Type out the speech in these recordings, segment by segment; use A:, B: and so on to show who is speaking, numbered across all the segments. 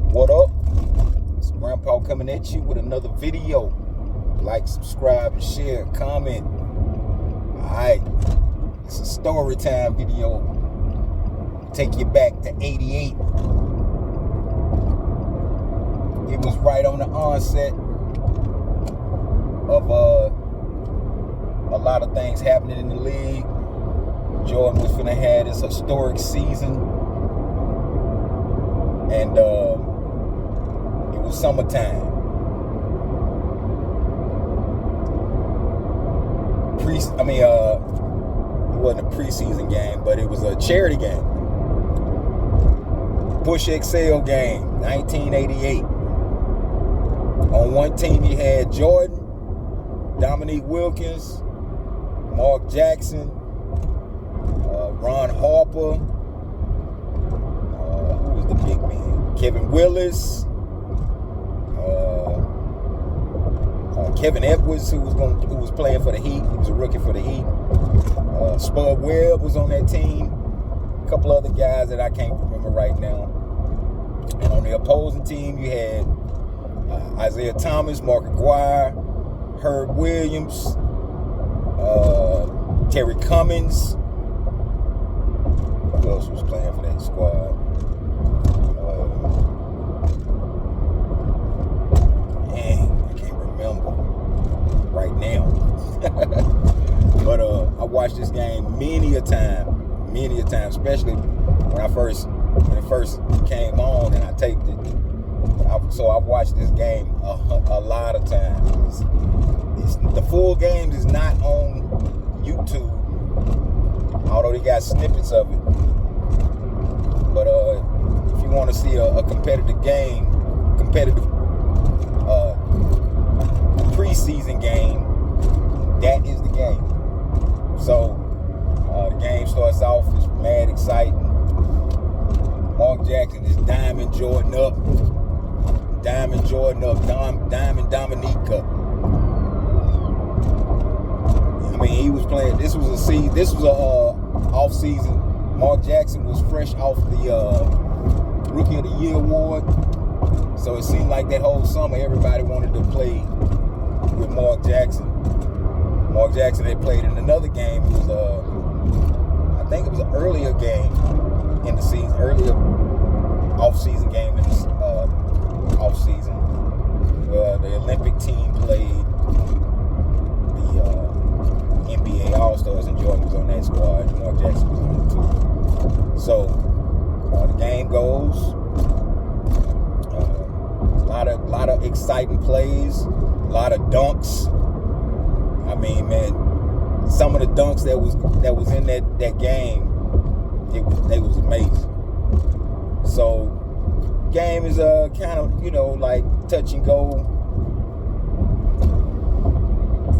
A: What up? It's Grandpa coming at you with another video. Like, subscribe, and share, comment. Alright, it's a story time video. Take you back to 88. It was right on the onset of a lot of things happening in the league. Jordan was finna have this historic season. And it was summertime. It wasn't a preseason game, but it was a charity game. Push Excell game, 1988. On one team you had Jordan, Dominique Wilkins, Mark Jackson, Ron Harper, who was the big man? Kevin Willis, Kevin Edwards, who was playing for the Heat. He was a rookie for the Heat. Spud Webb was on that team. A couple other guys that I can't remember right now. And on the opposing team, you had Isaiah Thomas, Mark Aguirre, Herb Williams, Terry Cummings. Who else was playing for that squad? I can't remember right now. But I watched this game many a time, especially when it first came on and I taped it. So I've watched this game a lot of times. The full game is not on YouTube, although they got snippets of it. But if you want to see a competitive game, preseason game, that is the game. So the game starts off, it's mad exciting. Mark Jackson is diming Jordan up, diming Dominique up. I mean, he was playing. This was a off season. Mark Jackson was fresh off the Rookie of the Year award, so it seemed like that whole summer everybody wanted to play with Mark Jackson. Mark Jackson had played in another game. It was I think it was an earlier game in the season, earlier off-season game in the off-season, where the Olympic team played the NBA All-Stars, and Jordan was on that squad, and Mark Jackson was on it too. So the game goes. A lot of exciting plays, a lot of dunks. I mean, man, some of the dunks that was in that game, they was amazing. So game is kind of, like touch and go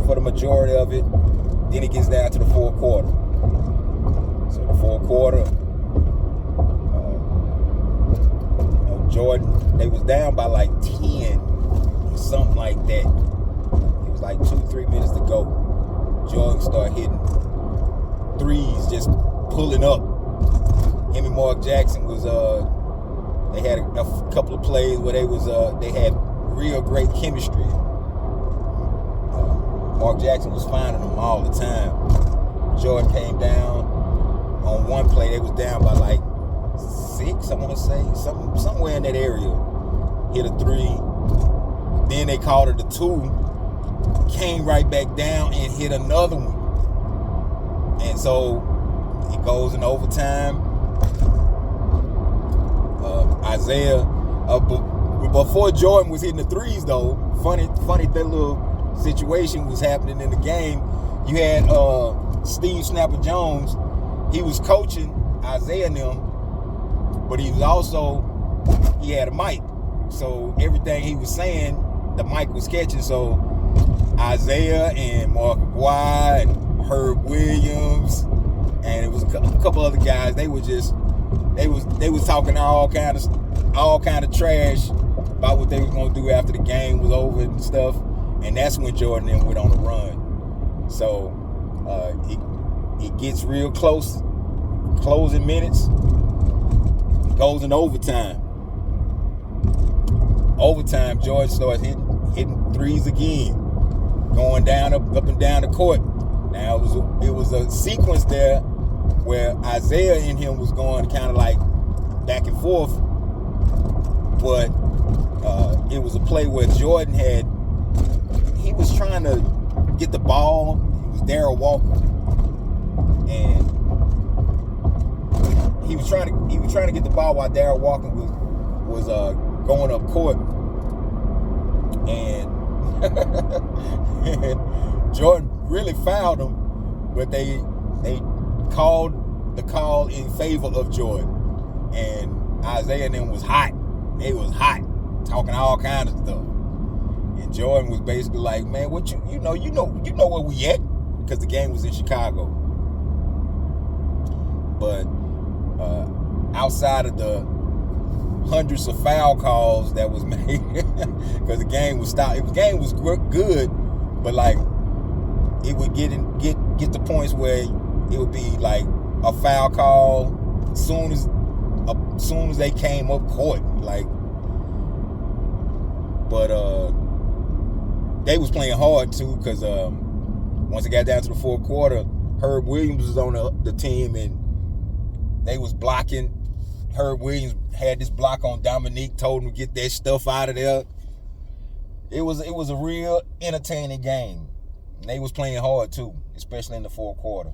A: for the majority of it. Then it gets down to the fourth quarter. So the fourth quarter, Jordan, they was down by like 10 or something like that. It was like 2-3 minutes to go. Jordan started hitting threes, just pulling up. Him and Mark Jackson was they had a couple of plays where they had real great chemistry. Mark Jackson was finding them all the time. Jordan came down on one play. They was down by like 6, I want to say, somewhere in that area. Hit a 3. Then they called it a 2. Came right back down and hit another one. And so it goes in overtime. Isaiah, before Jordan was hitting the threes, though, funny that little situation was happening in the game. You had Steve Snapper Jones. He was coaching Isaiah and them, but he had a mic. So everything he was saying, the mic was catching. So Isaiah and Mark Aguirre and Herb Williams, and it was a couple other guys, they was talking all kind of trash about what they was gonna do after the game was over and stuff. And that's when Jordan then went on the run. So it gets real close, closing minutes, goes in overtime. overtime, Jordan starts hitting threes again, going down up and down the court. Now it was a sequence there where Isaiah and him was going kind of like back and forth, but it was a play where Jordan he was trying to get the ball. It was Darryl Walker, and he was trying to get the ball while Darryl Walker was going up court, and Jordan really fouled him, but they called the call in favor of Jordan, and Isaiah and them was hot. They was hot, talking all kinds of stuff, and Jordan was basically like, "Man, what you know where we at?" Because the game was in Chicago, but outside of the hundreds of foul calls that was made, because the game was stopped. The game was good, but like it would get to points where it would be like a foul call as soon as they came up court, like. But they was playing hard too, because once it got down to the fourth quarter, Herb Williams was on the team, and they was blocking. Herb Williams had this block on Dominique, told him to get that stuff out of there. It was a real entertaining game. And they was playing hard too, especially in the fourth quarter.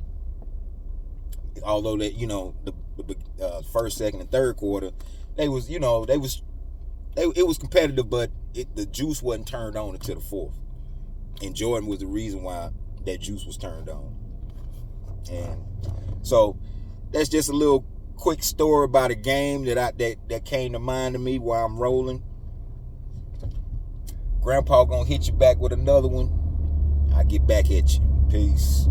A: Although that the first, second, and third quarter, it was competitive, but the juice wasn't turned on until the fourth. And Jordan was the reason why that juice was turned on. And so that's just a little quick story about a game that came to mind to me while I'm rolling. Grandpa gonna hit you back with another one. I'll get back at you. Peace.